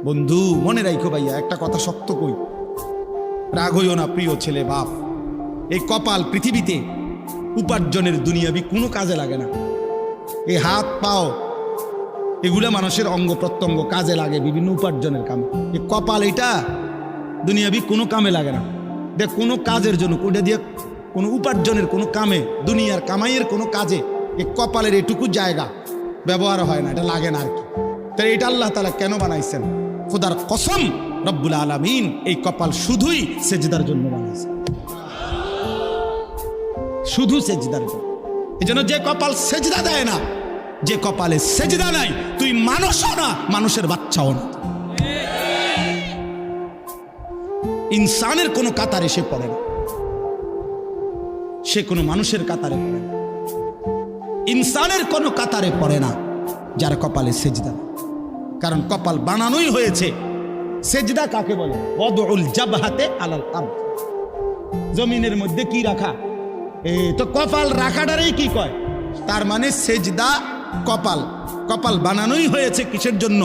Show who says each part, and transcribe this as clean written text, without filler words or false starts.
Speaker 1: বন্ধু মনে রাখো ভাইয়া, একটা কথা শক্ত কই, রাগ হইও না প্রিয় ছেলে বাপ। এই কপাল পৃথিবীতে উপার্জনের দুনিয়াবি কোনো কাজে লাগে না। এই হাত পাও এগুলা মানুষের অঙ্গ প্রত্যঙ্গ কাজে লাগে বিভিন্ন উপার্জনের কামে। এই কপাল এটা দুনিয়াবি কোনো কামে লাগে না। দেখ কোনো কাজের জন্য ওটা দিয়ে কোনো উপার্জনের কোনো কামে, দুনিয়ার কামাইয়ের কোনো কাজে এই কপালের এটুকু জায়গা ব্যবহার হয় না, এটা লাগে না আর কি। তাই এটা আল্লাহ তাআলা কেন বানাইছেন? খোদার কসম রব্বুল আলামিন এই কপাল শুধুই সেজদার জন্য বানাইছে, শুধু সেজদার জন্য। এই জন্য যে কপাল সেজদা দেয় না, যে কপালে সেজদা নাই, তুই মানুষও না, মানুষের বাচ্চাও না। ইনসানের কোনো কাতারে সে পড়ে না, সে কোনো মানুষের কাতারে পড়ে না। ইনসানের কোনো কাতারে পড়ে না যার কপালে সেজদা। কারণ কপাল বানানোই হয়েছে। সেজদা কাকে বলে? ওয়াদউল জাবহাতে আলাল আরদ, জমিনের মধ্যে কি রাখা। তো কপাল রাখাটারেই কি কয়? তার মানে সেজদা কপাল, কপাল বানানোই হয়েছে কিসের জন্য?